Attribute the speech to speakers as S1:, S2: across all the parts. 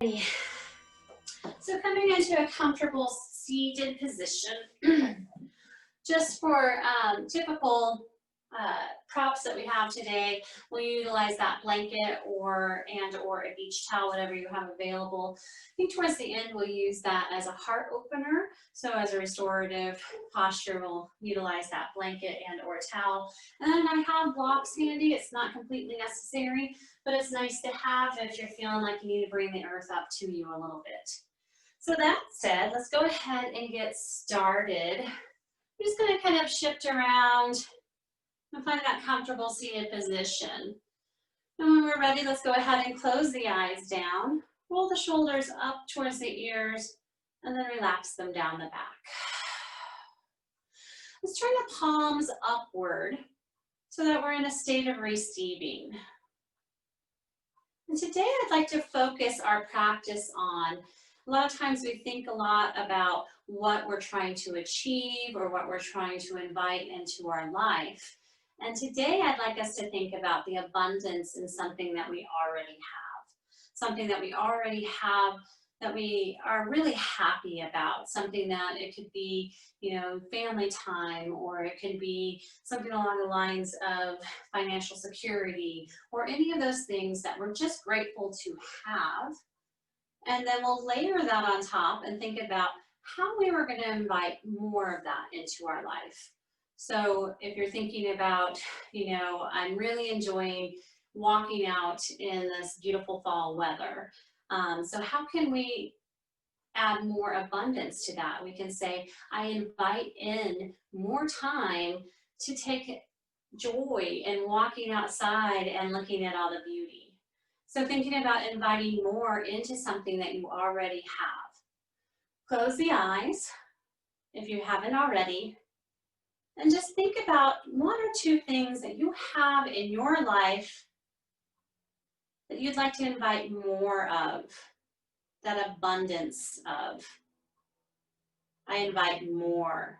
S1: Alrighty. So coming into a comfortable seated position, just for typical props that we have today, we'll utilize that blanket or a beach towel, whatever you have available. I think towards the end we'll use that as a heart opener. So as a restorative posture, we'll utilize that blanket and or towel. And then I have blocks handy. It's not completely necessary, but it's nice to have if you're feeling like you need to bring the earth up to you a little bit. So that said, let's go ahead and get started. I'm just going to kind of shift around and find that comfortable seated position. And when we're ready, let's go ahead and close the eyes down, roll the shoulders up towards the ears, and then relax them down the back. Let's turn the palms upward so that we're in a state of receiving. And today I'd like to focus our practice on, a lot of times we think a lot about what we're trying to achieve or what we're trying to invite into our life. And today I'd like us to think about the abundance in something that we already have. Something that we already have that we are really happy about. Something that it could be, family time, or it could be something along the lines of financial security, or any of those things that we're just grateful to have. And then we'll layer that on top and think about how we were going to invite more of that into our life. So if you're thinking about, I'm really enjoying walking out in this beautiful fall weather. So how can we add more abundance to that? We can say, I invite in more time to take joy in walking outside and looking at all the beauty. So thinking about inviting more into something that you already have. Close the eyes if you haven't already. And just think about one or two things that you have in your life that you'd like to invite more of, that abundance of. I invite more.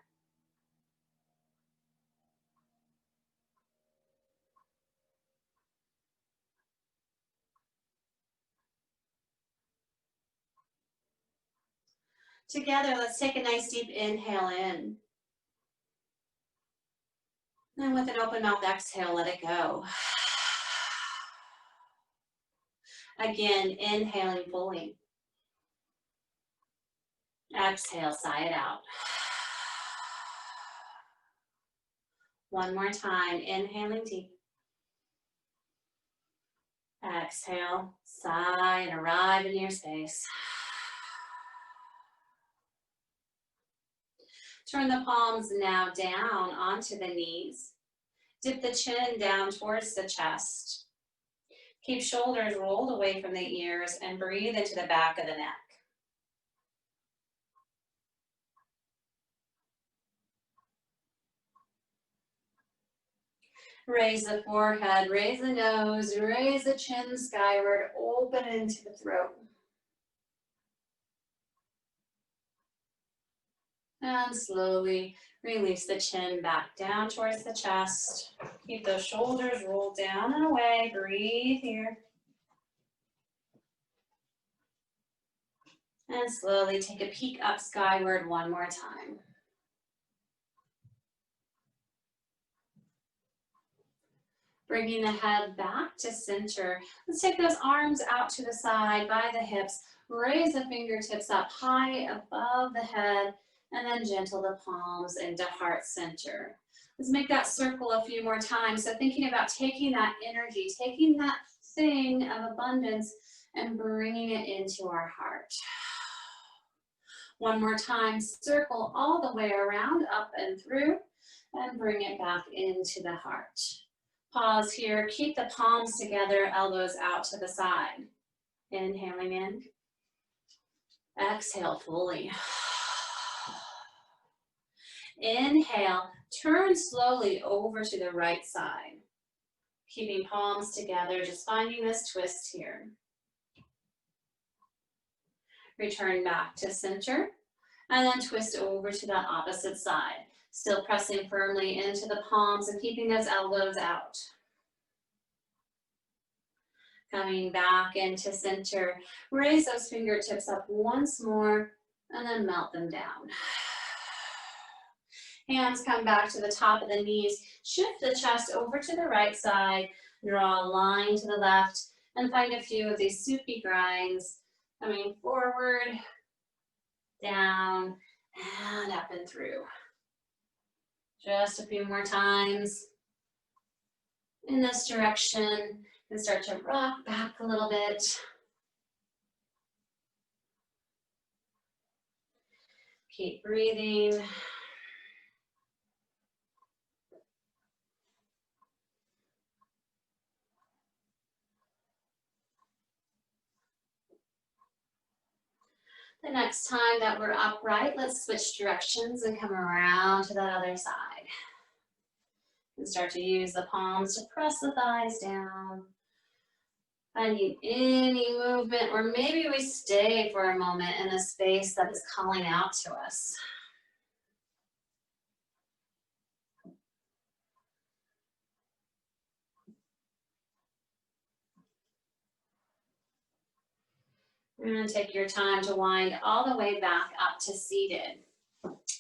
S1: Together, let's take a nice deep inhale in. And with an open mouth exhale, let it go. Again, inhaling fully. Exhale, sigh it out. One more time, inhaling deep. Exhale, sigh, and arrive in your space. Turn the palms now down onto the knees. Dip the chin down towards the chest. Keep shoulders rolled away from the ears and breathe into the back of the neck. Raise the forehead, raise the nose, raise the chin skyward, open into the throat. And slowly release the chin back down towards the chest. Keep those shoulders rolled down and away. Breathe here. And slowly take a peek up skyward one more time. Bringing the head back to center. Let's take those arms out to the side by the hips. Raise the fingertips up high above the head, and then gentle the palms into heart center. Let's make that circle a few more times. So thinking about taking that energy, taking that thing of abundance and bringing it into our heart. One more time, circle all the way around, up and through, and bring it back into the heart. Pause here, keep the palms together, elbows out to the side. Inhaling in. Exhale fully. Inhale, turn slowly over to the right side. Keeping palms together, just finding this twist here. Return back to center, and then twist over to the opposite side. Still pressing firmly into the palms and keeping those elbows out. Coming back into center. Raise those fingertips up once more and then melt them down. Hands come back to the top of the knees. Shift the chest over to the right side. Draw a line to the left and find a few of these soupy grinds. Coming forward, down, and up and through. Just a few more times in this direction. And start to rock back a little bit. Keep breathing. The next time that we're upright, let's switch directions and come around to that other side. And start to use the palms to press the thighs down. Finding any movement, or maybe we stay for a moment in a space that is calling out to us. And take your time to wind all the way back up to seated.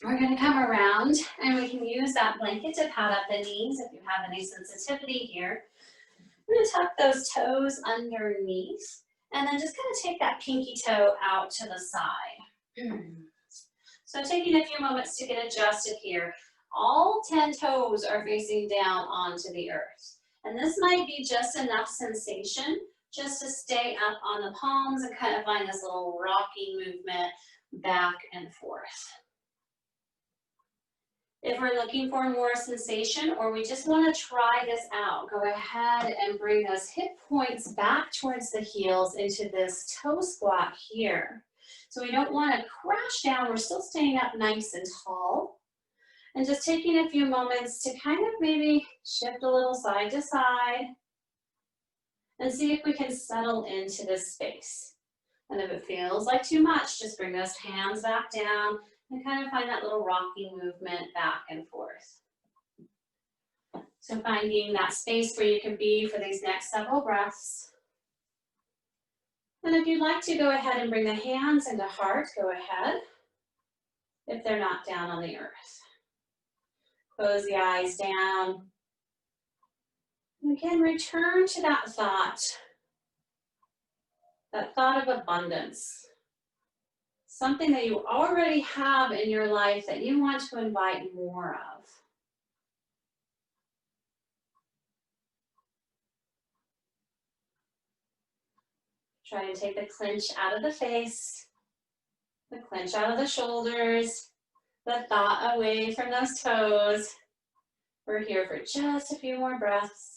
S1: We're going to come around and we can use that blanket to pad up the knees if you have any sensitivity here. I'm going to tuck those toes underneath and then just kind of take that pinky toe out to the side. So taking a few moments to get adjusted here. All 10 toes are facing down onto the earth. And this might be just enough sensation just to stay up on the palms and kind of find this little rocking movement back and forth. If we're looking for more sensation or we just want to try this out, go ahead and bring those hip points back towards the heels into this toe squat here. So we don't want to crash down, we're still staying up nice and tall. And just taking a few moments to kind of maybe shift a little side to side and see if we can settle into this space. And if it feels like too much, just bring those hands back down and kind of find that little rocking movement back and forth. So finding that space where you can be for these next several breaths. And if you'd like to go ahead and bring the hands into heart, go ahead, if they're not down on the earth. Close the eyes down. And again, return to that thought of abundance. Something that you already have in your life that you want to invite more of. Try and take the clench out of the face, the clench out of the shoulders, the thought away from those toes. We're here for just a few more breaths.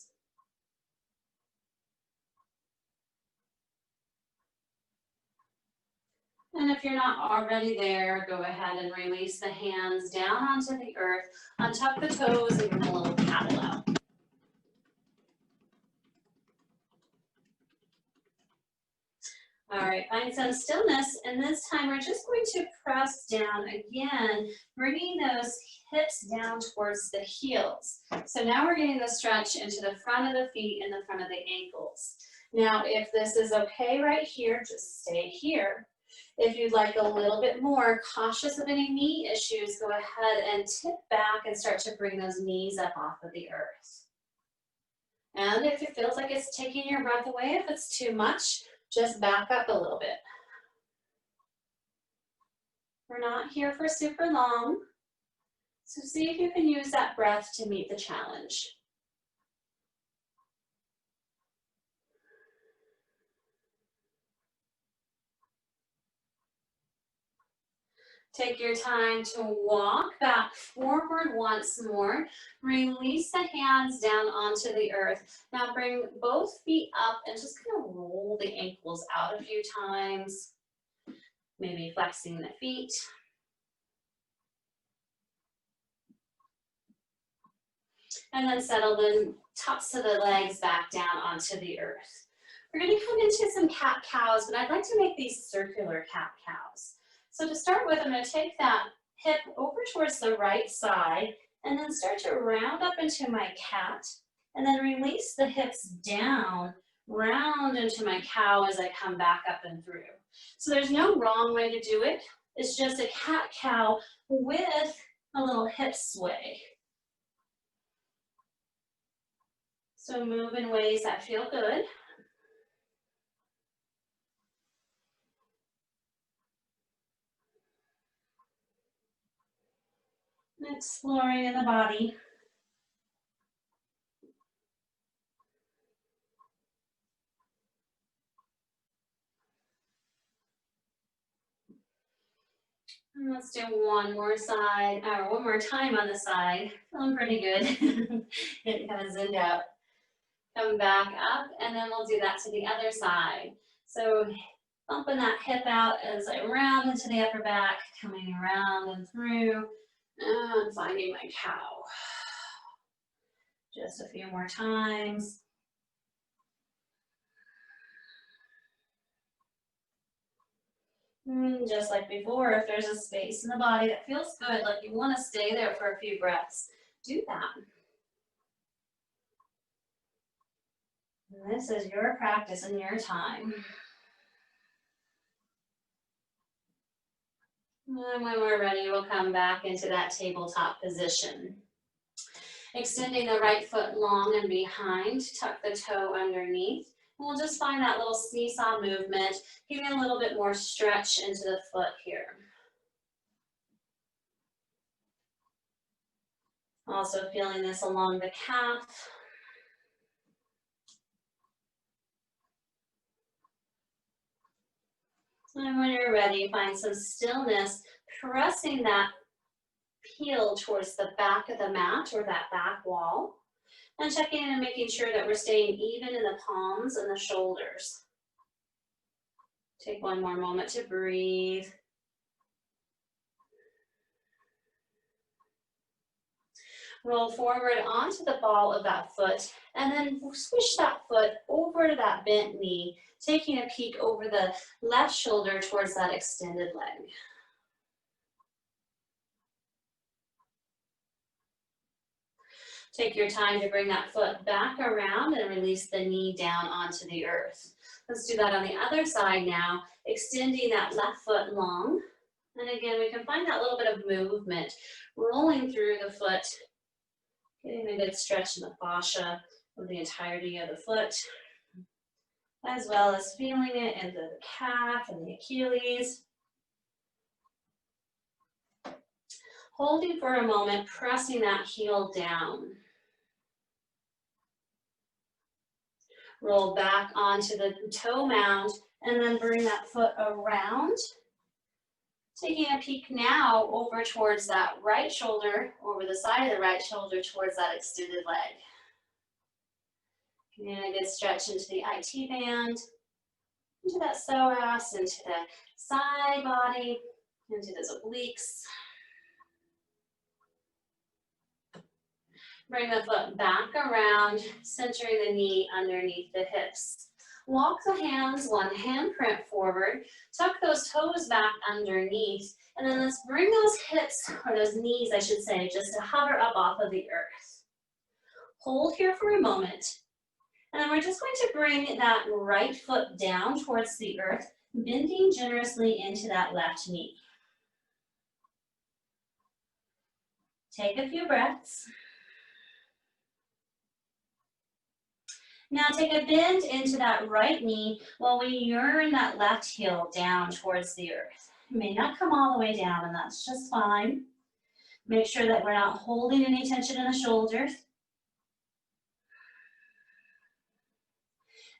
S1: And if you're not already there, go ahead and release the hands down onto the earth, untuck the toes, and give them a little paddle out. All right, find some stillness, and this time we're just going to press down again, bringing those hips down towards the heels. So now we're getting the stretch into the front of the feet and the front of the ankles. Now, if this is okay right here, just stay here. If you'd like a little bit more, cautious of any knee issues, go ahead and tip back and start to bring those knees up off of the earth. And if it feels like it's taking your breath away, if it's too much, just back up a little bit. We're not here for super long, so see if you can use that breath to meet the challenge. Take your time to walk back forward once more. Release the hands down onto the earth. Now bring both feet up and just kind of roll the ankles out a few times. Maybe flexing the feet. And then settle the tops of the legs back down onto the earth. We're going to come into some cat-cows, but I'd like to make these circular cat-cows. So to start with, I'm going to take that hip over towards the right side and then start to round up into my cat and then release the hips down, round into my cow as I come back up and through. So there's no wrong way to do it. It's just a cat-cow with a little hip sway. So move in ways that feel good. And exploring in the body. And let's do one more side, or one more time on the side. Feeling pretty good. Getting kind of zoomed out. Come back up, and then we'll do that to the other side. So bumping that hip out as I round into the upper back, coming around and through, and finding my cow. Just a few more times. Just like before, if there's a space in the body that feels good, like you want to stay there for a few breaths, do that. And this is your practice and your time. And when we're ready, we'll come back into that tabletop position. Extending the right foot long and behind, tuck the toe underneath. And we'll just find that little seesaw movement, giving a little bit more stretch into the foot here. Also feeling this along the calf. And when you're ready, find some stillness, pressing that heel towards the back of the mat or that back wall. And checking in and making sure that we're staying even in the palms and the shoulders. Take one more moment to breathe. Roll forward onto the ball of that foot, and then swish that foot over to that bent knee, taking a peek over the left shoulder towards that extended leg. Take your time to bring that foot back around and release the knee down onto the earth. Let's do that on the other side now, extending that left foot long. And again, we can find that little bit of movement, rolling through the foot, getting a good stretch in the fascia of the entirety of the foot, as well as feeling it into the calf and the Achilles. Holding for a moment, pressing that heel down. Roll back onto the toe mound and then bring that foot around. Taking a peek now over towards that right shoulder, over the side of the right shoulder towards that extended leg. Getting a good stretch into the IT band, into that psoas, into the side body, into those obliques. Bring the foot back around, centering the knee underneath the hips. Walk the hands, one handprint forward, tuck those toes back underneath, and then let's bring those hips, or those knees I should say, just to hover up off of the earth. Hold here for a moment, and then we're just going to bring that right foot down towards the earth, bending generously into that left knee. Take a few breaths. Now take a bend into that right knee while we yearn that left heel down towards the earth. It may not come all the way down, and that's just fine. Make sure that we're not holding any tension in the shoulders.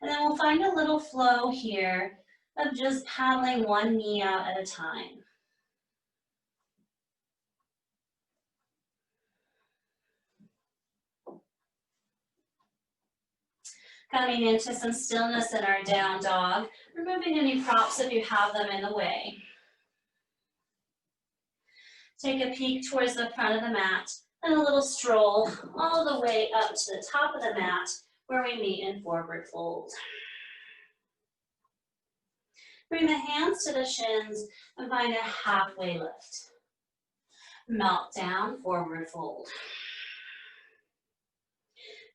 S1: And then we'll find a little flow here of just paddling one knee out at a time. Coming into some stillness in our down dog, removing any props if you have them in the way. Take a peek towards the front of the mat and a little stroll all the way up to the top of the mat where we meet in forward fold. Bring the hands to the shins and find a halfway lift. Melt down, forward fold.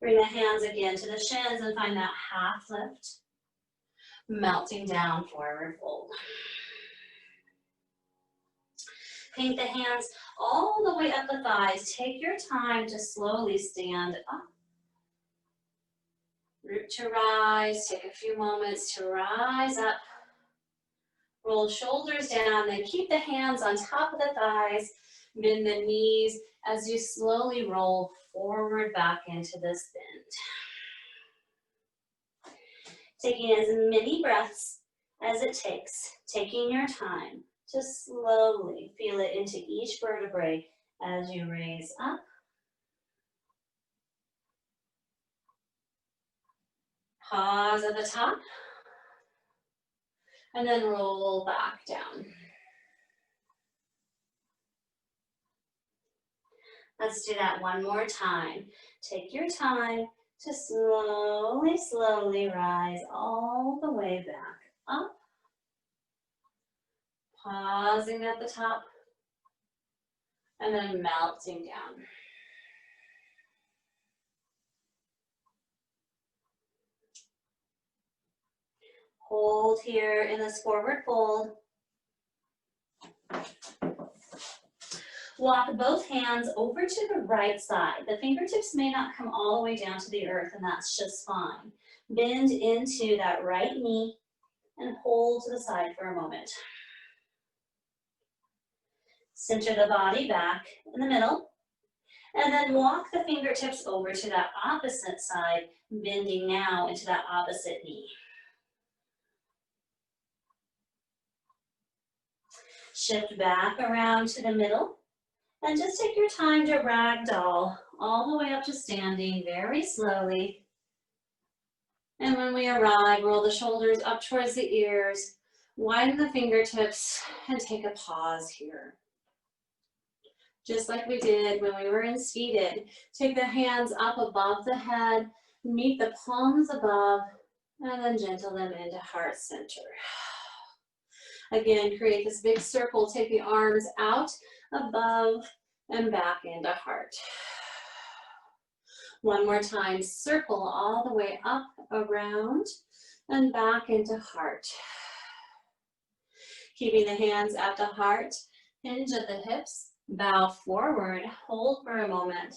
S1: Bring the hands again to the shins and find that half lift. Melting down, forward fold. Paint the hands all the way up the thighs. Take your time to slowly stand up. Root to rise. Take a few moments to rise up. Roll shoulders down, then keep the hands on top of the thighs. Bend the knees as you slowly roll forward back into this bend. Taking as many breaths as it takes, taking your time to slowly feel it into each vertebrae as you raise up. Pause at the top, and then roll back down. Let's do that one more time. Take your time to slowly, slowly rise all the way back up. Pausing at the top, and then melting down. Hold here in this forward fold. Walk both hands over to the right side. The fingertips may not come all the way down to the earth, and that's just fine. Bend into that right knee and hold to the side for a moment. Center the body back in the middle, and then walk the fingertips over to that opposite side, bending now into that opposite knee. Shift back around to the middle, and just take your time to ragdoll all the way up to standing very slowly. And when we arrive, roll the shoulders up towards the ears, widen the fingertips, and take a pause here. Just like we did when we were in seated, take the hands up above the head, meet the palms above, and then gentle them into heart center. Again, create this big circle. Take the arms out, above, and back into heart. One more time, circle all the way up, around, and back into heart. Keeping the hands at the heart, hinge at the hips, bow forward, hold for a moment,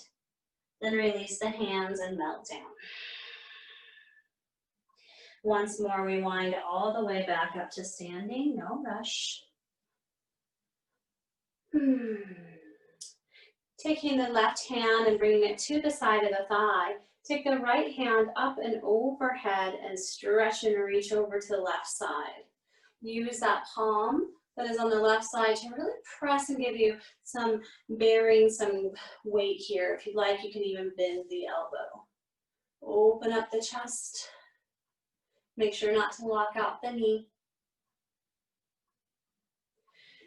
S1: then release the hands and melt down. Once more, rewind all the way back up to standing, no rush. Taking the left hand and bringing it to the side of the thigh. Take the right hand up and overhead and stretch and reach over to the left side. Use that palm that is on the left side to really press and give you some bearing, some weight here. If you'd like, you can even bend the elbow. Open up the chest. Make sure not to lock out the knee.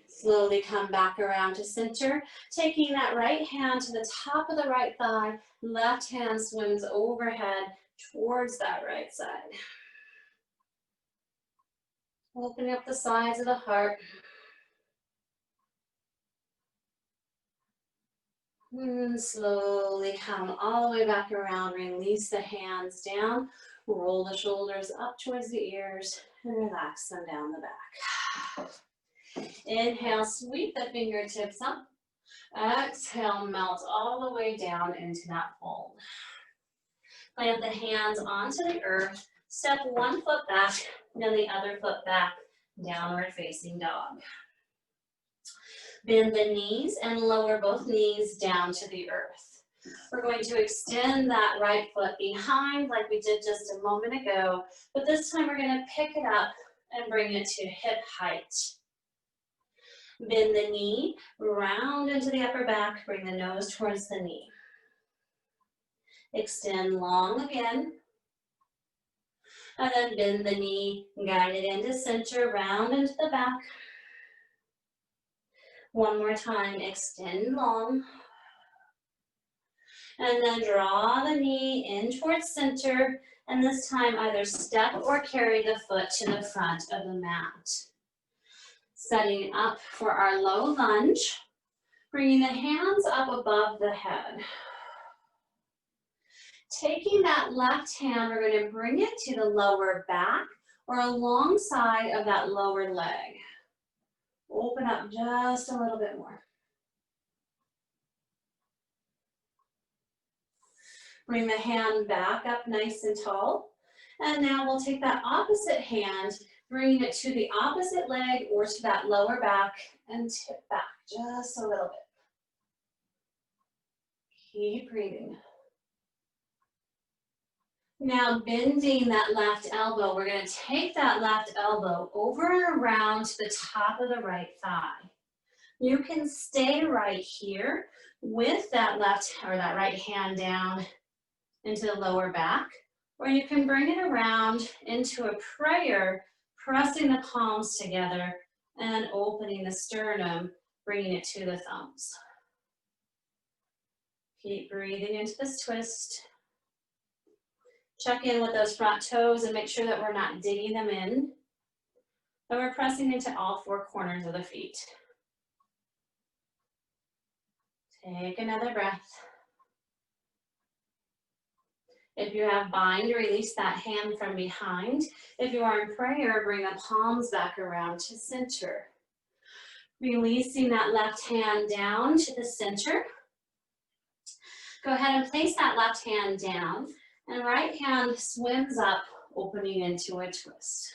S1: Slowly come back around to center, taking that right hand to the top of the right thigh, left hand swims overhead towards that right side. Opening up the sides of the heart. And slowly come all the way back around, release the hands down, roll the shoulders up towards the ears, and relax them down the back. Inhale, sweep the fingertips up. Exhale, melt all the way down into that fold. Plant the hands onto the earth. Step one foot back, then the other foot back, downward facing dog. Bend the knees and lower both knees down to the earth. We're going to extend that right foot behind like we did just a moment ago, but this time we're going to pick it up and bring it to hip height. Bend the knee, round into the upper back, bring the nose towards the knee. Extend long again. And then bend the knee, guide it into center, round into the back. One more time, extend long. And then draw the knee in towards center, and this time either step or carry the foot to the front of the mat. Setting up for our low lunge, bringing the hands up above the head. Taking that left hand, we're going to bring it to the lower back or alongside of that lower leg. Open up just a little bit more. Bring the hand back up nice and tall. And now we'll take that opposite hand, bringing it to the opposite leg or to that lower back and tip back just a little bit. Keep breathing. Now bending that left elbow, we're going to take that left elbow over and around to the top of the right thigh. You can stay right here with that left or that right hand down into the lower back, or you can bring it around into a prayer, pressing the palms together and opening the sternum, bringing it to the thumbs. Keep breathing into this twist. Check in with those front toes and make sure that we're not digging them in. And we're pressing into all four corners of the feet. Take another breath. If you have bind, release that hand from behind. If you are in prayer, bring the palms back around to center. Releasing that left hand down to the center. Go ahead and place that left hand down. And right hand swims up, opening into a twist.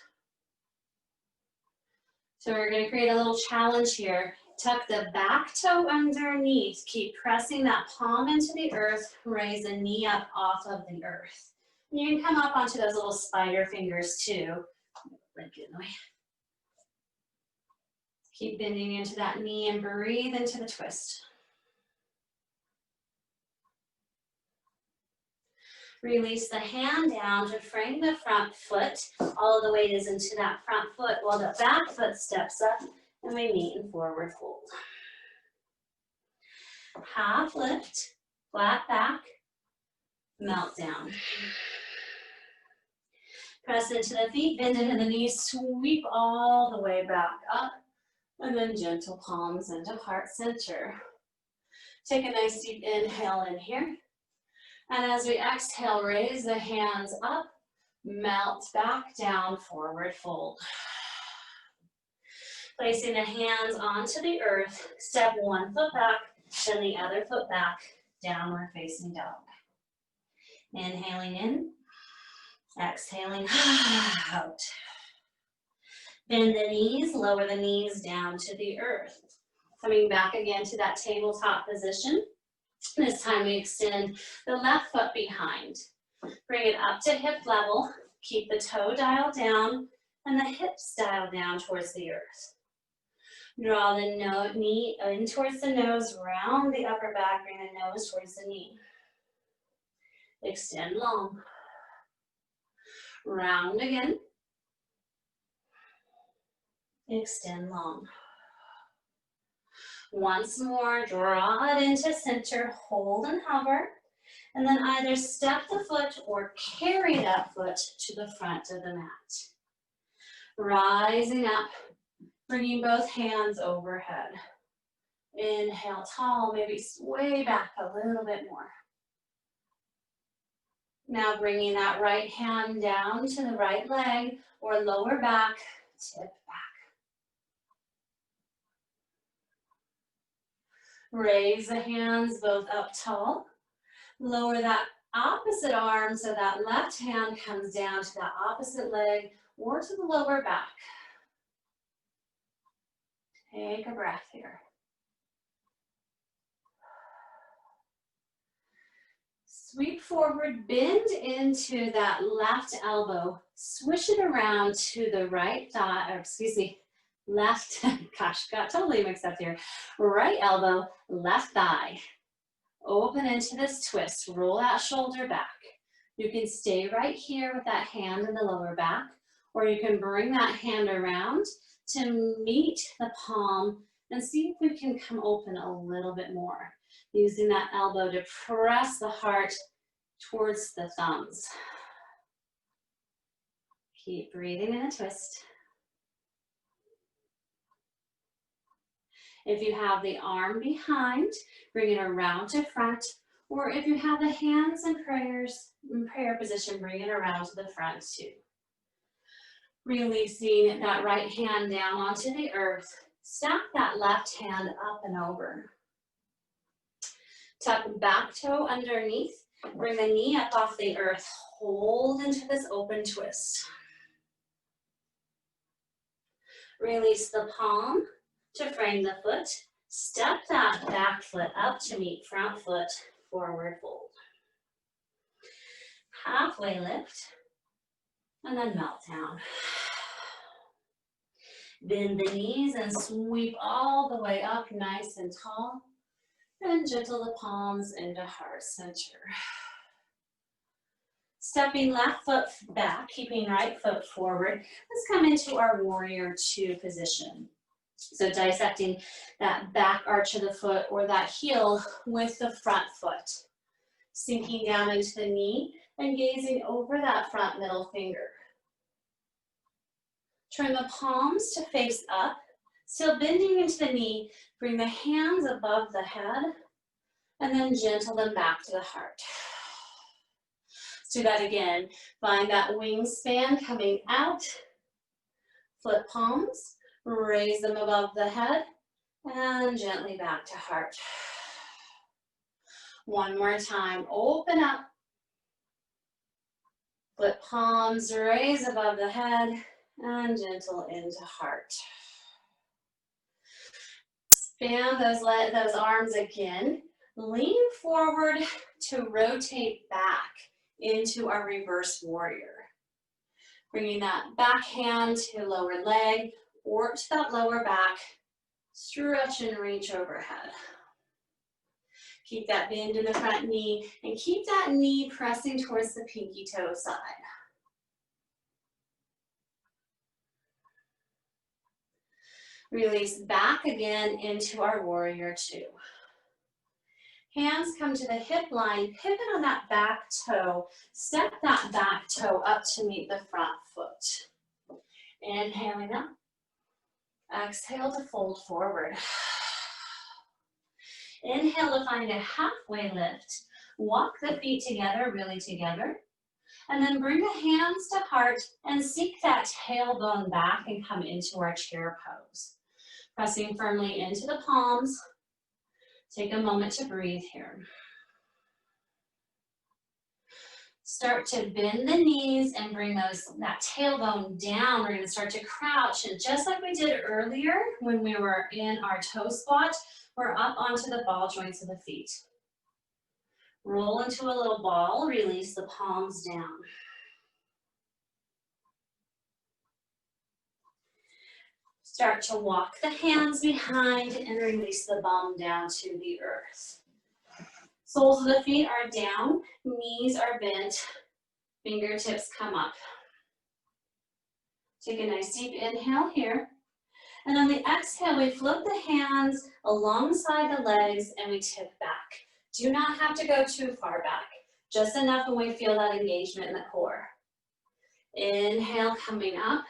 S1: So we're going to create a little challenge here. Tuck the back toe underneath. Keep pressing that palm into the earth. Raise the knee up off of the earth. You can come up onto those little spider fingers too. Keep bending into that knee and breathe into the twist. Release the hand down to frame the front foot. All of the weight is into that front foot while the back foot steps up and we meet in forward fold. Half lift, flat back, melt down. Press into the feet, bend into the knees, sweep all the way back up, and then gentle palms into heart center. Take a nice deep inhale in here. And as we exhale, raise the hands up, melt back down, forward fold. Placing the hands onto the earth, step one foot back, then the other foot back, downward facing dog. Inhaling in, exhaling out. Bend the knees, lower the knees down to the earth. Coming back again to that tabletop position. This time we extend the left foot behind. Bring it up to hip level. Keep the toe dialed down and the hips dialed down towards the earth. Draw the knee in towards the nose, round the upper back, bring the nose towards the knee. Extend long. Round again. Extend long. Once more, draw it into center, hold and hover, and then either step the foot or carry that foot to the front of the mat. Rising up, bringing both hands overhead. Inhale tall, maybe sway back a little bit more. Now bringing that right hand down to the right leg or lower back, tip back. Raise the hands both up tall. Lower that opposite arm so that left hand comes down to that opposite leg or to the lower back. Take a breath here. Sweep forward, bend into that left elbow. Swish it around to the right thigh, or excuse me, left, gosh, got totally mixed up here. Right elbow, left thigh. Open into this twist, roll that shoulder back. You can stay right here with that hand in the lower back, or you can bring that hand around to meet the palm and see if we can come open a little bit more. Using that elbow to press the heart towards the thumbs. Keep breathing in a twist. If you have the arm behind, bring it around to front Or if you have the hands in prayer position, bring it around to the front too. Releasing that right hand down onto the earth. Stack that left hand up and over. Tuck back toe underneath. Bring the knee up off the earth. Hold into this open twist. Release the palm to frame the foot. Step that back foot up to meet front foot. Forward fold. Halfway lift. And then melt down. Bend the knees and sweep all the way up nice and tall. And gentle the palms into heart center. Stepping left foot back, keeping right foot forward. Let's come into our warrior two position. So dissecting that back arch of the foot or that heel with the front foot. Sinking down into the knee and gazing over that front middle finger. Turn the palms to face up. Still bending into the knee. Bring the hands above the head. And then gentle them back to the heart. Let's do that again. Find that wingspan coming out. Flip palms. Raise them above the head. And gently back to heart. One more time. Open up. Flip palms. Raise above the head. And gentle into heart. Expand those arms again. Lean forward to rotate back into our reverse warrior. Bringing that back hand to lower leg or to that lower back. Stretch and reach overhead. Keep that bend in the front knee and keep that knee pressing towards the pinky toe side. Release back again into our warrior two. Hands come to the hip line, pivot on that back toe. Step that back toe up to meet the front foot. Inhaling up. Exhale to fold forward. Inhale to find a halfway lift. Walk the feet together, really together. And then bring the hands to heart and seek that tailbone back and come into our chair pose. Pressing firmly into the palms. Take a moment to breathe here. Start to bend the knees and bring that tailbone down. We're going to start to crouch. And just like we did earlier when we were in our toe squat, we're up onto the ball joints of the feet. Roll into a little ball. Release the palms down. Start to walk the hands behind and release the bum down to the earth. Soles of the feet are down, knees are bent, fingertips come up. Take a nice deep inhale here. And on the exhale, we flip the hands alongside the legs and we tip back. Do not have to go too far back, just enough when we feel that engagement in the core. Inhale, coming up.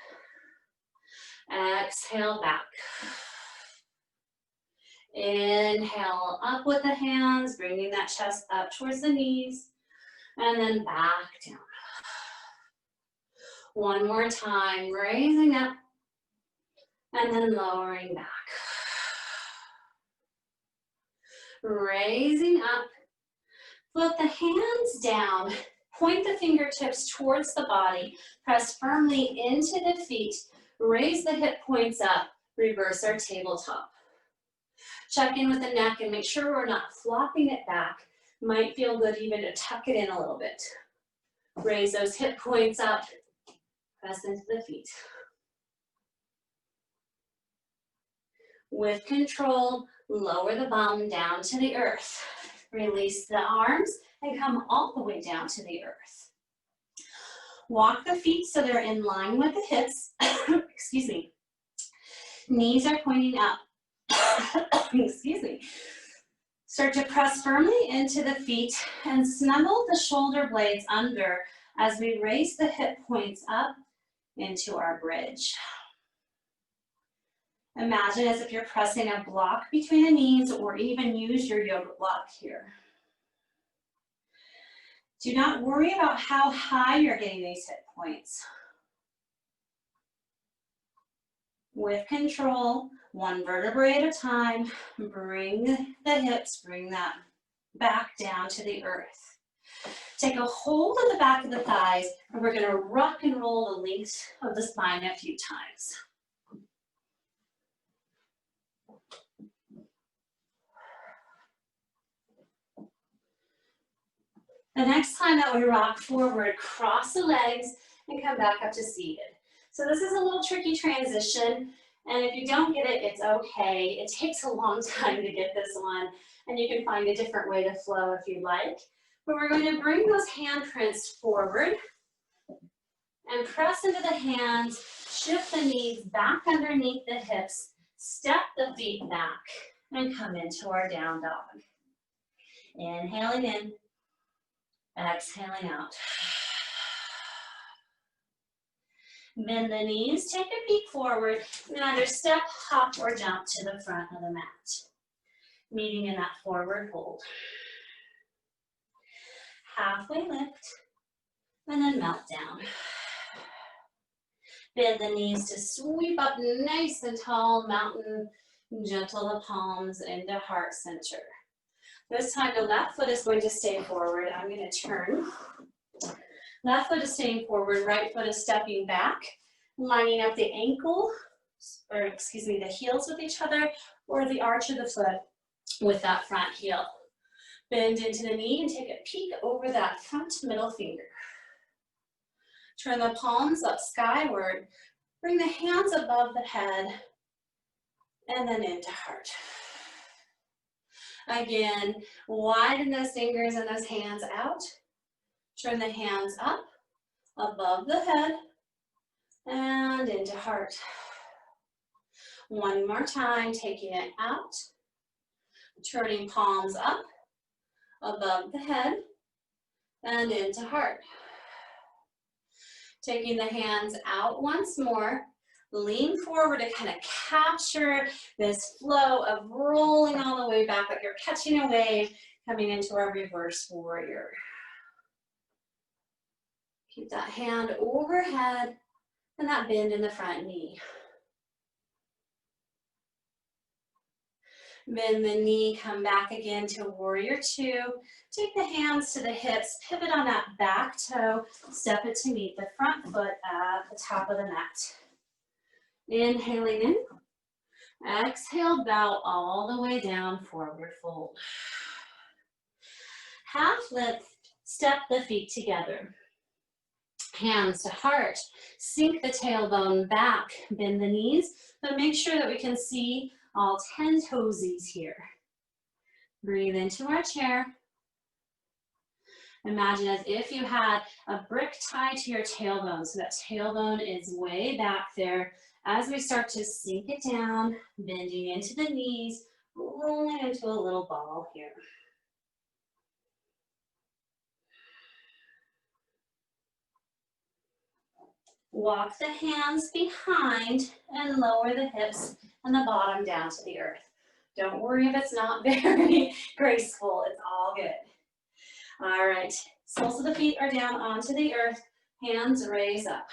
S1: Exhale, back. Inhale, up with the hands, bringing that chest up towards the knees, and then back down. One more time, raising up, and then lowering back. Raising up, flip the hands down, point the fingertips towards the body, press firmly into the feet, raise the hip points up, reverse our tabletop. Check in with the neck and make sure we're not flopping it back. Might feel good even to tuck it in a little bit. Raise those hip points up, press into the feet. With control, lower the bum down to the earth. Release the arms and come all the way down to the earth. Walk the feet so they're in line with the hips. Excuse me. Knees are pointing up. Excuse me. Start to press firmly into the feet and snuggle the shoulder blades under as we raise the hip points up into our bridge. Imagine as if you're pressing a block between the knees or even use your yoga block here. Do not worry about how high you're getting these hip points. With control, one vertebrae at a time, bring the hips, bring that back down to the earth. Take a hold of the back of the thighs, and we're gonna rock and roll the length of the spine a few times. The next time that we rock forward, cross the legs and come back up to seated. So this is a little tricky transition, and if you don't get it, it's okay. It takes a long time to get this one, and you can find a different way to flow if you like. But we're going to bring those handprints forward and press into the hands, shift the knees back underneath the hips, step the feet back, and come into our down dog. Inhaling in, exhaling out. Bend the knees, take a peek forward, and either step, hop, or jump to the front of the mat. Meeting in that forward hold. Halfway lift, and then melt down. Bend the knees to sweep up nice and tall, mountain, gentle the palms into heart center. This time the left foot is going to stay forward. I'm going to turn. Left foot is staying forward, right foot is stepping back, lining up the ankle, or excuse me, the heels with each other, or the arch of the foot with that front heel. Bend into the knee and take a peek over that front middle finger. Turn the palms up skyward. Bring the hands above the head and then into heart. Again, widen those fingers and those hands out. Turn the hands up, above the head, and into heart. One more time, taking it out. Turning palms up, above the head, and into heart. Taking the hands out once more, lean forward to kind of capture this flow of rolling all the way back, like you're catching a wave, coming into our reverse warrior. Keep that hand overhead and that bend in the front knee. Bend the knee, come back again to warrior two. Take the hands to the hips, pivot on that back toe, step it to meet the front foot at the top of the mat. Inhaling in, exhale, bow all the way down, forward fold. Half lift, step the feet together. Hands to heart, sink the tailbone back, bend the knees, but make sure that we can see all 10 toesies here. Breathe into our chair. Imagine as if you had a brick tied to your tailbone, so that tailbone is way back there. As we start to sink it down, bending into the knees, rolling into a little ball here. Walk the hands behind and lower the hips and the bottom down to the earth. Don't worry if it's not very graceful, it's all good. All right, soles of the feet are down onto the earth, hands raise up.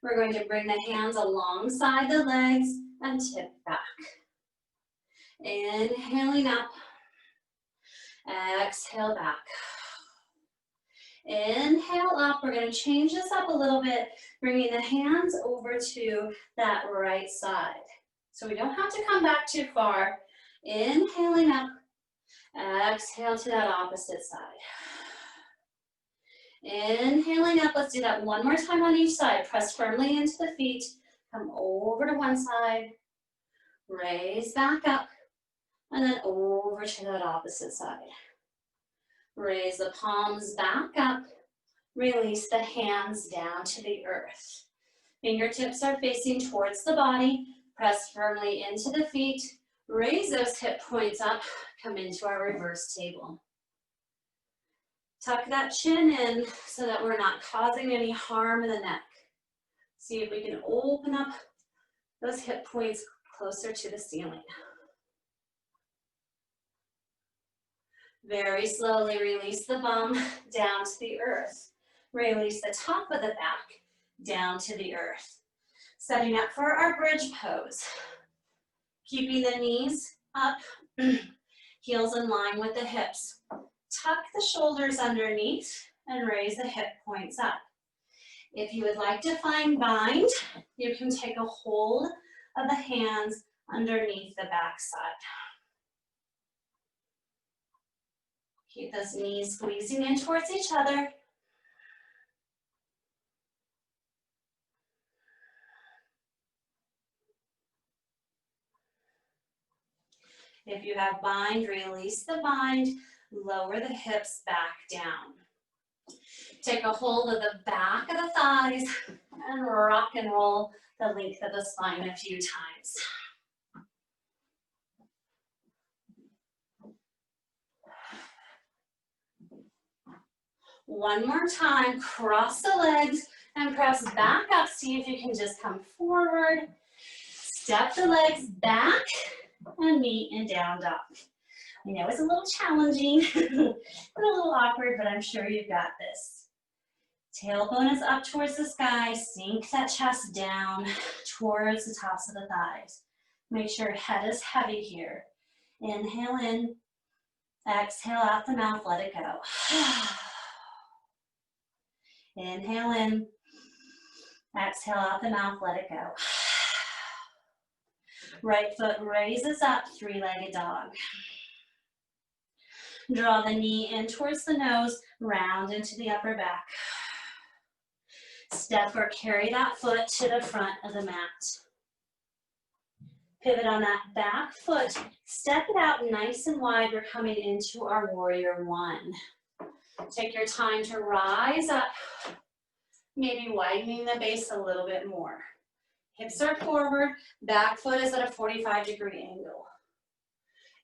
S1: We're going to bring the hands alongside the legs and tip back. Inhaling up, exhale back. Inhale up, we're going to change this up a little bit, bringing the hands over to that right side. So we don't have to come back too far. Inhaling up, exhale to that opposite side. Inhaling up, let's do that one more time on each side. Press firmly into the feet, come over to one side, raise back up, and then over to that opposite side. Raise the palms back up, release the hands down to the earth. Fingertips are facing towards the body, press firmly into the feet, raise those hip points up, come into our reverse table. Tuck that chin in so that we're not causing any harm in the neck. See if we can open up those hip points closer to the ceiling. Very slowly release the bum down to the earth. Release the top of the back down to the earth. Setting up for our bridge pose. Keeping the knees up, heels in line with the hips. Tuck the shoulders underneath and raise the hip points up. If you would like to find bind, you can take a hold of the hands underneath the backside. Keep those knees squeezing in towards each other. If you have bind, release the bind, lower the hips back down. Take a hold of the back of the thighs and rock and roll the length of the spine a few times. One more time, cross the legs and press back up. See if you can just come forward. Step the legs back and meet in down dog. I know it's a little challenging and a little awkward, but I'm sure you've got this. Tailbone is up towards the sky. Sink that chest down towards the tops of the thighs. Make sure your head is heavy here. Inhale in. Exhale out the mouth. Let it go. Inhale in. Exhale out the mouth. Let it go. Right foot raises up, three-legged dog. Draw the knee in towards the nose, round into the upper back. Step or carry that foot to the front of the mat. Pivot on that back foot. Step it out nice and wide. We're coming into our warrior one. Take your time to rise up, maybe widening the base a little bit more. Hips are forward, back foot is at a 45-degree angle.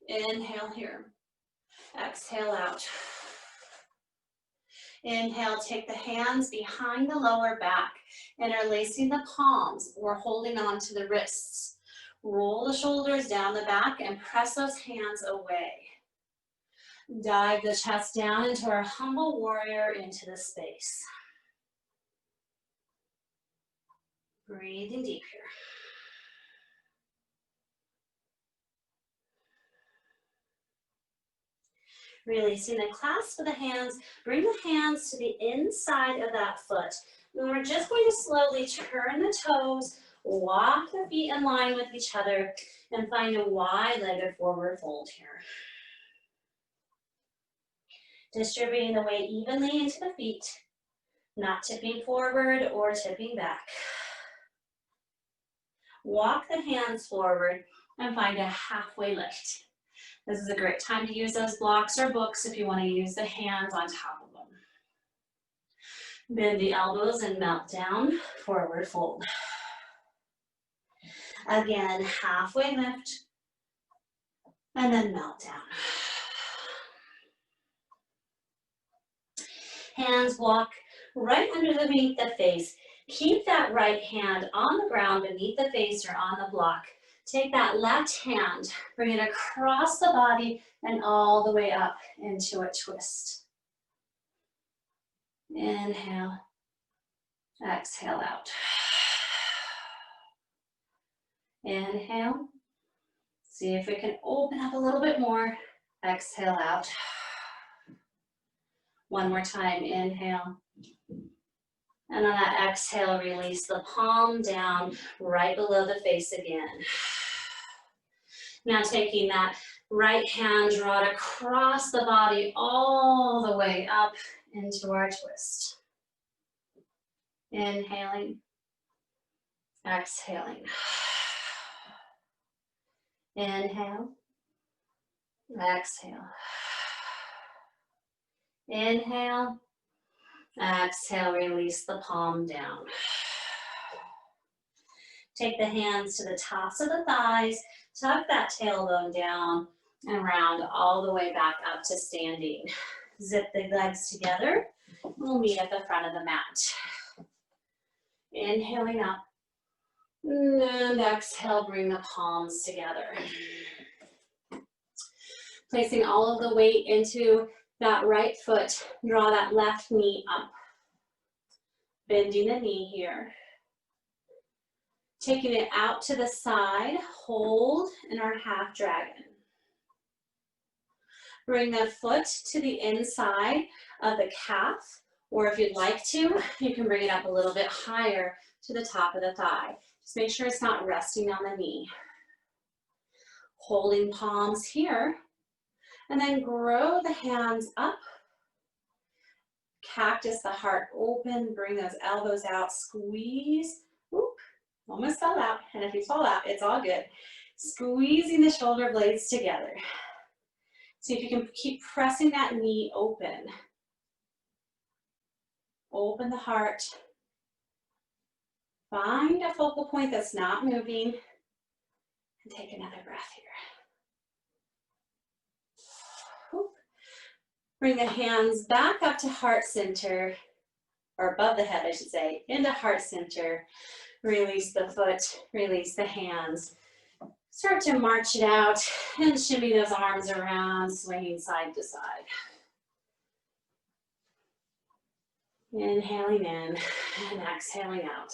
S1: Inhale here. Exhale out. Inhale, take the hands behind the lower back, interlacing the palms or holding on to the wrists. Roll the shoulders down the back and press those hands away. Dive the chest down into our humble warrior into the space. Breathing deep here. Releasing the clasp of the hands, bring the hands to the inside of that foot. And we're just going to slowly turn the toes, walk the feet in line with each other, and find a wide-legged forward fold here. Distributing the weight evenly into the feet, not tipping forward or tipping back. Walk the hands forward and find a halfway lift. This is a great time to use those blocks or books if you want to use the hands on top of them. Bend the elbows and melt down, forward fold. Again, halfway lift, and then melt down. Hands walk right underneath the face. Keep that right hand on the ground beneath the face or on the block. Take that left hand, bring it across the body and all the way up into a twist. Inhale, exhale out. Inhale, see if we can open up a little bit more. Exhale out. One more time, inhale. And on that exhale, release the palm down right below the face again. Now taking that right hand, draw it across the body all the way up into our twist. Inhaling, exhaling. Inhale, exhale. Inhale, exhale, release the palm down. Take the hands to the tops of the thighs, tuck that tailbone down, and round all the way back up to standing. Zip the legs together. We'll meet at the front of the mat. Inhaling up, and exhale, bring the palms together. Placing all of the weight into that right foot, draw that left knee up. Bending the knee here. Taking it out to the side, hold in our half dragon. Bring the foot to the inside of the calf, or if you'd like to, you can bring it up a little bit higher to the top of the thigh. Just make sure it's not resting on the knee. Holding palms here, and then grow the hands up. Cactus the heart open, bring those elbows out, squeeze. Oop, almost fell out, and if you fall out, it's all good. Squeezing the shoulder blades together. See if you can keep pressing that knee open. Open the heart. Find a focal point that's not moving, and take another breath here. Bring the hands back up to heart center, or above the head, I should say, into heart center. Release the foot, release the hands. Start to march it out and shimmy those arms around, swinging side to side. Inhaling in and exhaling out.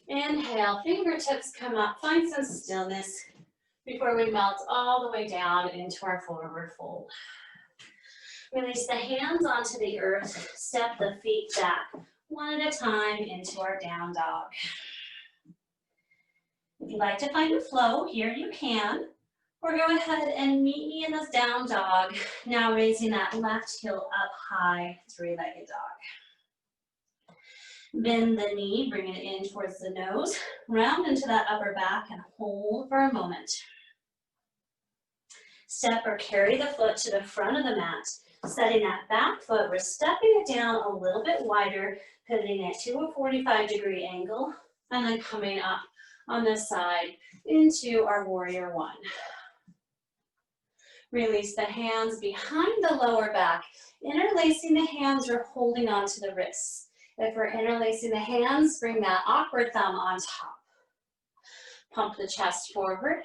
S1: Inhale, fingertips come up, find some stillness before we melt all the way down into our forward fold. Release the hands onto the earth, step the feet back one at a time into our down dog. If you'd like to find a flow, here you can, or go ahead and meet me in this down dog. Now raising that left heel up high, three-legged dog. Bend the knee, bring it in towards the nose, round into that upper back and hold for a moment. Step or carry the foot to the front of the mat, setting that back foot. We're stepping it down a little bit wider, pivoting it to a 45-degree angle, and then coming up on this side into our warrior one. Release the hands behind the lower back. Interlacing the hands or holding onto the wrists. If we're interlacing the hands, bring that awkward thumb on top. Pump the chest forward,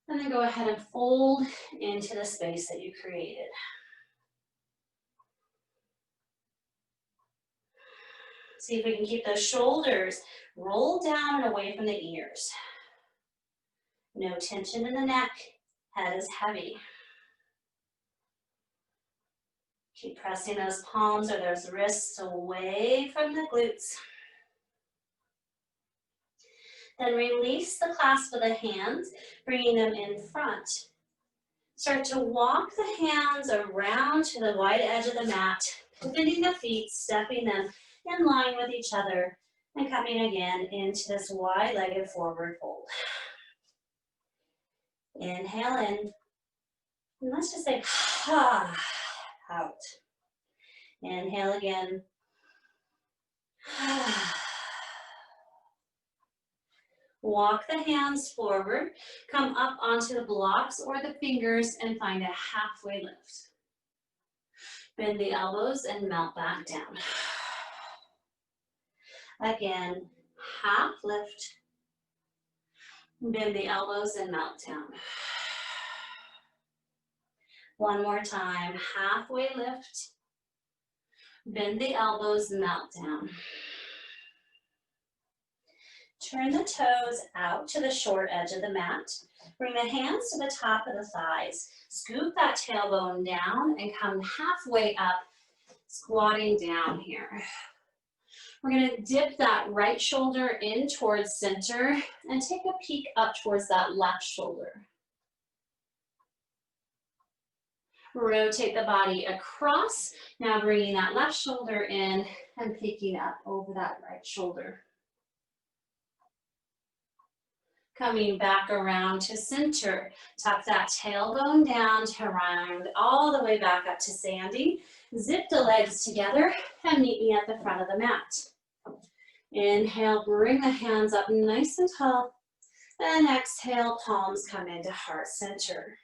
S1: and then go ahead and fold into the space that you created. See if we can keep those shoulders rolled down and away from the ears. No tension in the neck, head is heavy. Keep pressing those palms or those wrists away from the glutes. Then release the clasp of the hands, bringing them in front. Start to walk the hands around to the wide edge of the mat, pivoting the feet, stepping them in line with each other, and coming again into this wide-legged forward fold. Inhale in, and let's just say, ha, out. Inhale again. Walk the hands forward, come up onto the blocks or the fingers and find a halfway lift. Bend the elbows and melt back down. Again, half lift. Bend the elbows and melt down. One more time, halfway lift. Bend the elbows, melt down. Turn the toes out to the short edge of the mat. Bring the hands to the top of the thighs. Scoop that tailbone down and come halfway up, squatting down here. We're going to dip that right shoulder in towards center and take a peek up towards that left shoulder. Rotate the body across. Now bringing that left shoulder in and peeking up over that right shoulder. Coming back around to center. Tuck that tailbone down to round all the way back up to standing. Zip the legs together and meet me at the front of the mat. Inhale, bring the hands up nice and tall. And exhale, palms come into heart center.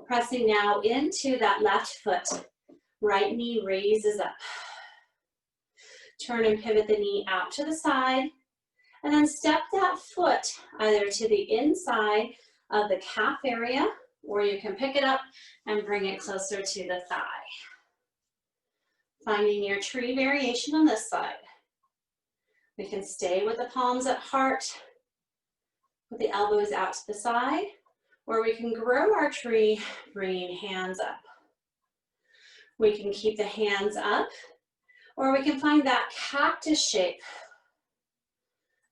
S1: Pressing now into that left foot. Right knee raises up. Turn and pivot the knee out to the side. And then step that foot either to the inside of the calf area, or you can pick it up and bring it closer to the thigh. Finding your tree variation on this side. We can stay with the palms at heart, with the elbows out to the side, or we can grow our tree, bringing hands up. We can keep the hands up, or we can find that cactus shape.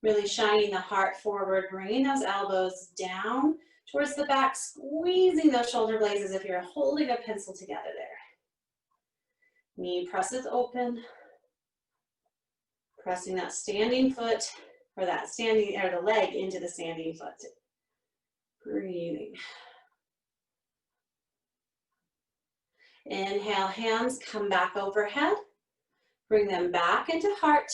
S1: Really shining the heart forward, bringing those elbows down towards the back, squeezing those shoulder blades as if you're holding a pencil together there. Knee presses open, pressing that standing foot, or the leg into the standing foot. Breathing. Inhale, hands come back overhead. Bring them back into heart.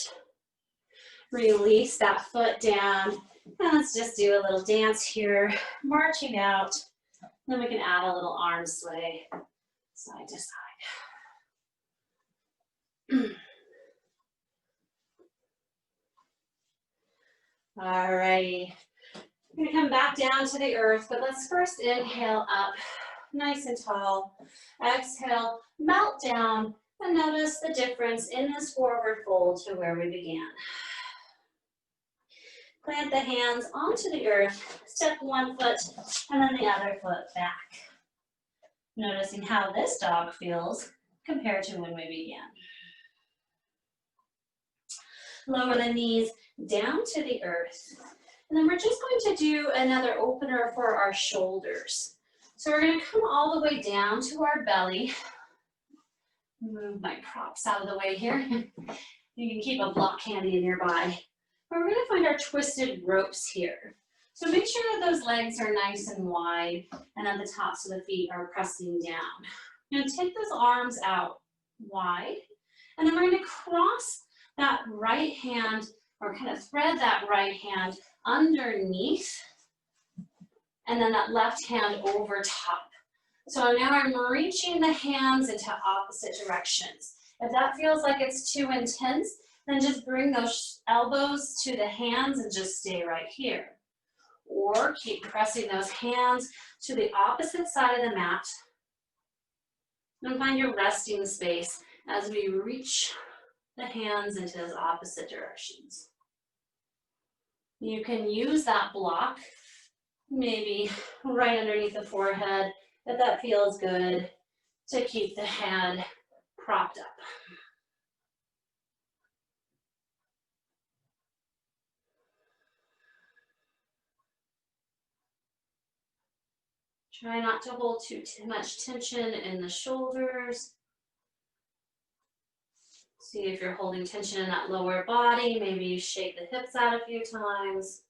S1: Release that foot down. And let's just do a little dance here, marching out. Then we can add a little arm sway, side to side. Alrighty. We're gonna come back down to the earth, but let's first inhale up, nice and tall. Exhale, melt down, and notice the difference in this forward fold to where we began. Plant the hands onto the earth, step one foot and then the other foot back. Noticing how this dog feels compared to when we began. Lower the knees down to the earth. And then we're just going to do another opener for our shoulders. So we're going to come all the way down to our belly. Move my props out of the way here. You can keep a block handy nearby. We're going to find our twisted ropes here. So make sure that those legs are nice and wide and at the tops of the feet are pressing down. You're going to take those arms out wide, and then we're going to cross that right hand, or kind of thread that right hand underneath, and then that left hand over top. So now I'm reaching the hands into opposite directions. If that feels like it's too intense, then just bring those elbows to the hands and just stay right here. Or keep pressing those hands to the opposite side of the mat. And find your resting space as we reach the hands into those opposite directions. You can use that block, maybe right underneath the forehead, if that feels good, to keep the head propped up. Try not to hold too much tension in the shoulders. See if you're holding tension in that lower body. Maybe you shake the hips out a few times.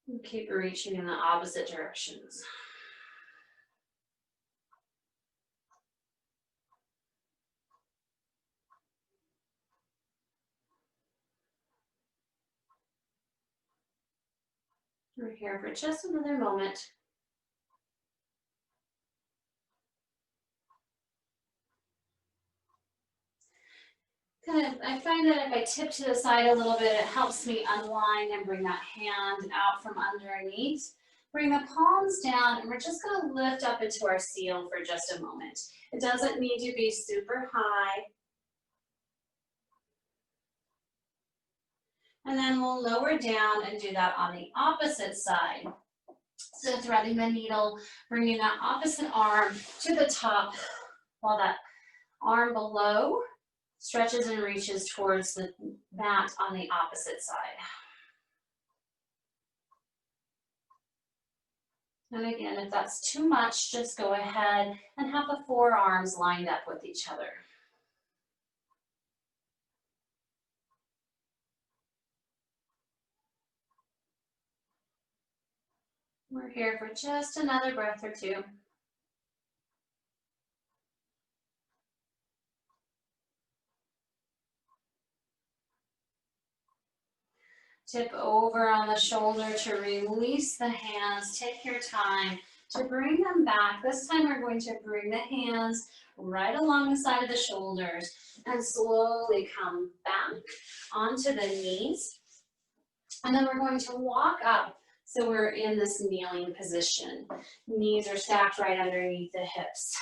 S1: And keep reaching in the opposite directions. We're here for just another moment. I find that if I tip to the side a little bit, it helps me unwind and bring that hand out from underneath. Bring the palms down, and we're just going to lift up into our seal for just a moment. It doesn't need to be super high. And then we'll lower down and do that on the opposite side. So threading the needle, bringing that opposite arm to the top while that arm below stretches and reaches towards the mat on the opposite side. And again, if that's too much, just go ahead and have the forearms lined up with each other. We're here for just another breath or two. Tip over on the shoulder to release the hands. Take your time To bring them back, this time we're going to bring the hands right along the side of the shoulders and slowly come back onto the knees. And then we're going to walk up. So we're in this kneeling position. Knees are stacked right underneath the hips.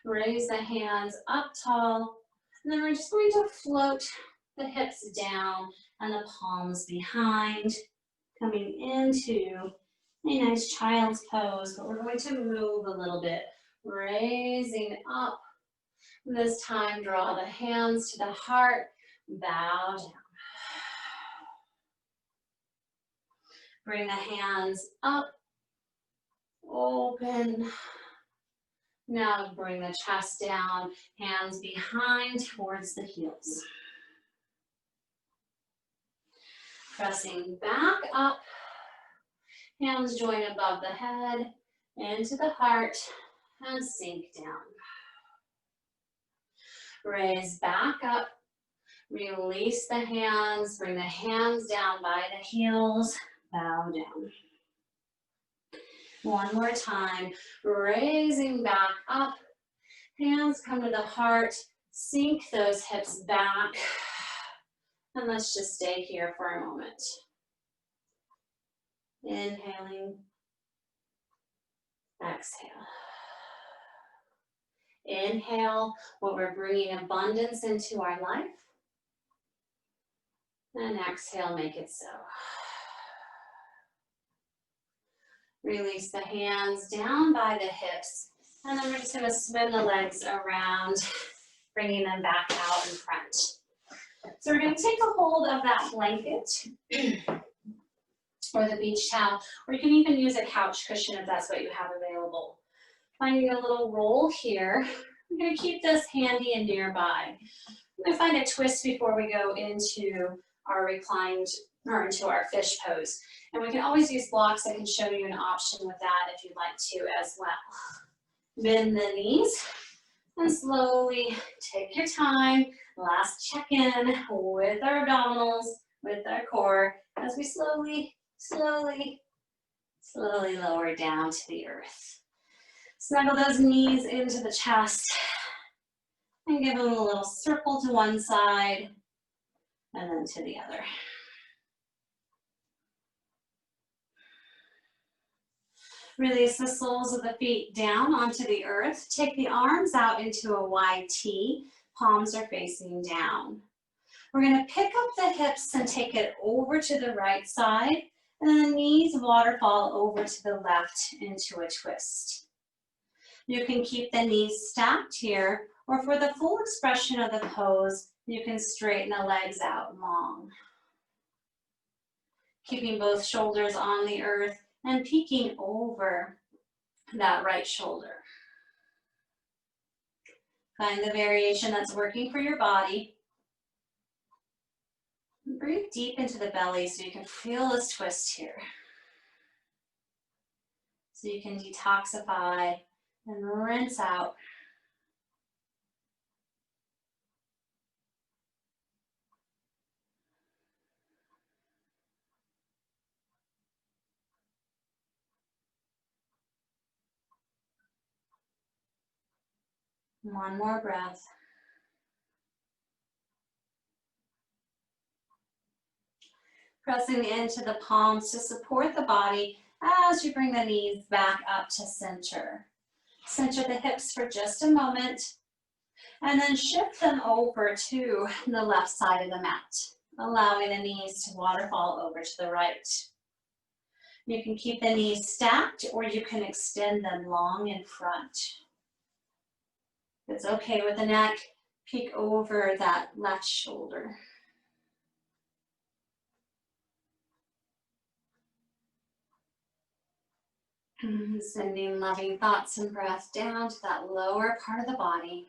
S1: Raise the hands up tall. And then we're just going to float the hips down and the palms behind, coming into a nice child's pose, but we're going to move a little bit, raising up. This time, draw the hands to the heart, bow down. Bring the hands up, open. Now bring the chest down, hands behind towards the heels. Pressing back up, hands join above the head, into the heart, and sink down. Raise back up, release the hands, bring the hands down by the heels, bow down. One more time, raising back up, hands come to the heart, sink those hips back, and let's just stay here for a moment. Inhaling, exhale. Inhale, what we're bringing abundance into our life. And exhale, make it so. Release the hands down by the hips. And then we're just going to spin the legs around, bringing them back out in front. So we're going to take a hold of that blanket or the beach towel, or you can even use a couch cushion if that's what you have available. Finding a little roll here. I'm going to keep this handy and nearby. I'm going to find a twist before we go into our reclined or into our fish pose. And we can always use blocks. I can show you an option with that if you'd like to as well. Bend the knees and slowly take your time. Last check-in with our abdominals, with our core, as we slowly lower down to the earth. Snuggle those knees into the chest and give them a little circle to one side and then to the other. Release the soles of the feet down onto the earth. Take the arms out into a wide T. Palms are facing down. We're going to pick up the hips and take it over to the right side, and then the knees waterfall over to the left into a twist. You can keep the knees stacked here, or for the full expression of the pose, you can straighten the legs out long. Keeping both shoulders on the earth and peeking over that right shoulder. Find the variation that's working for your body. Breathe deep into the belly so you can feel this twist here. So you can detoxify and rinse out. One more breath. Pressing into the palms to support the body as you bring the knees back up to center. Center the hips for just a moment, and then shift them over to the left side of the mat, allowing the knees to waterfall over to the right. You can keep the knees stacked, or you can extend them long in front. If it's okay with the neck, peek over that left shoulder. Sending loving thoughts and breath down to that lower part of the body.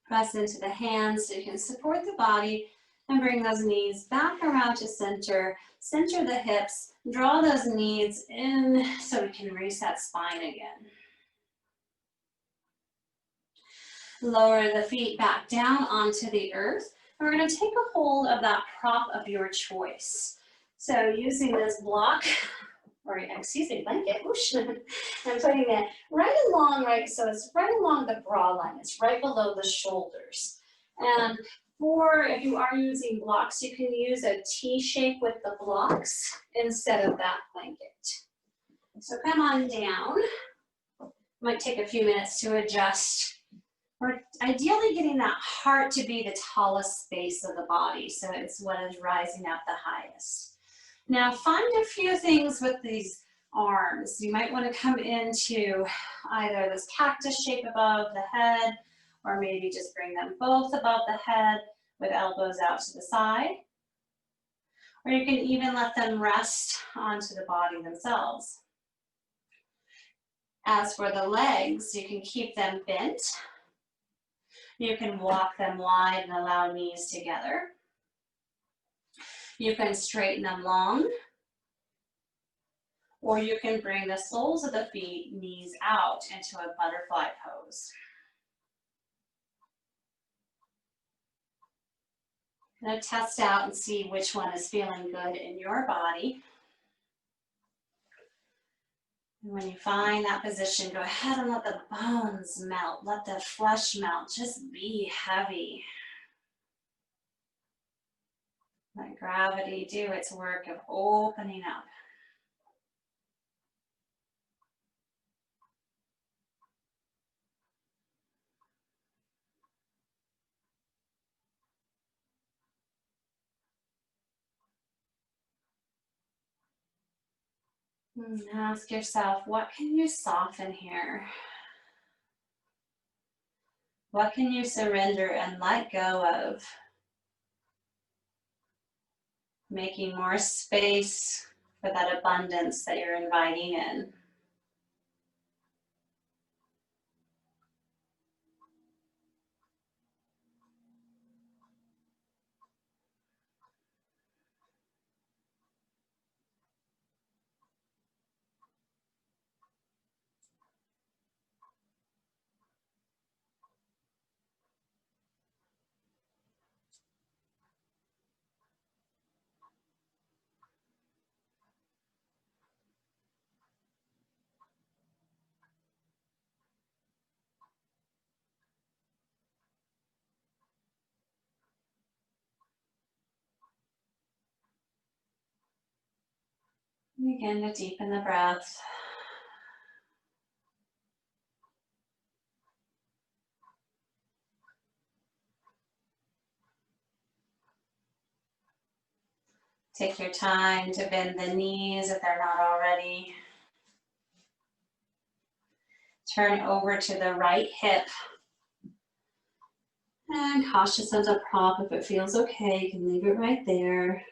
S1: Press into the hands so you can support the body And bring those knees back around to center. Center the hips. Draw those knees in so we can reset spine again. Lower the feet back down onto the earth. And we're going to take a hold of that prop of your choice. So using this block, or excuse me, blanket, whoosh, I'm putting it right along, right, so it's right along the bra line. It's right below the shoulders. And if you are using blocks, you can use a T shape with the blocks instead of that blanket. So come on down. Might take a few minutes to adjust. We're ideally getting that heart to be the tallest space of the body, so it's what is rising up the highest. Now find a few things with these arms. You might want to come into either this cactus shape above the head, or maybe just bring them both above the head with elbows out to the side. Or you can even let them rest onto the body themselves. As for the legs, you can keep them bent. You can walk them wide and allow knees together. You can straighten them long. Or you can bring the soles of the feet, knees out into a butterfly pose. I'm going to test out and see which one is feeling good in your body. And when you find that position, go ahead and let the bones melt, let the flesh melt, just be heavy. Let gravity do its work of opening up. And ask yourself, what can you soften here? What can you surrender and let go of? Making more space for that abundance that you're inviting in. Begin to deepen the breath. Take your time to bend the knees if they're not already. Turn over to the right hip. And cautious of the prop, if it feels okay, you can leave it right there.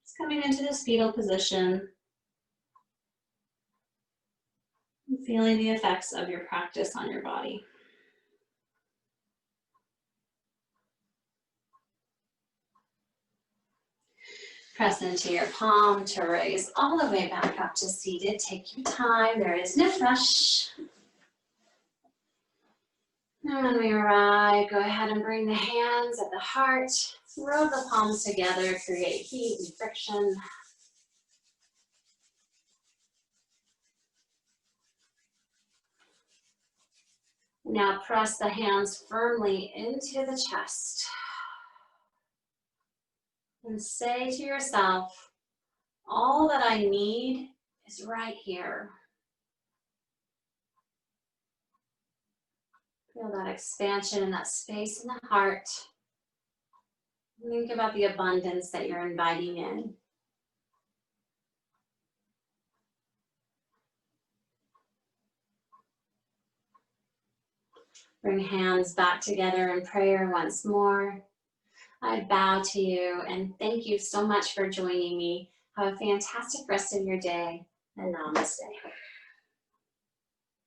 S1: It's coming into this fetal position. And feeling the effects of your practice on your body. Press into your palm to raise all the way back up to seated. Take your time, there is no rush. And when we arrive, go ahead and bring the hands at the heart. Roll the palms together, create heat and friction. Now press the hands firmly into the chest. And say to yourself, all that I need is right here. Feel that expansion and that space in the heart. Think about the abundance that you're inviting in. Bring hands back together in prayer once more. I bow to you and thank you so much for joining me. Have a fantastic rest of your day and namaste.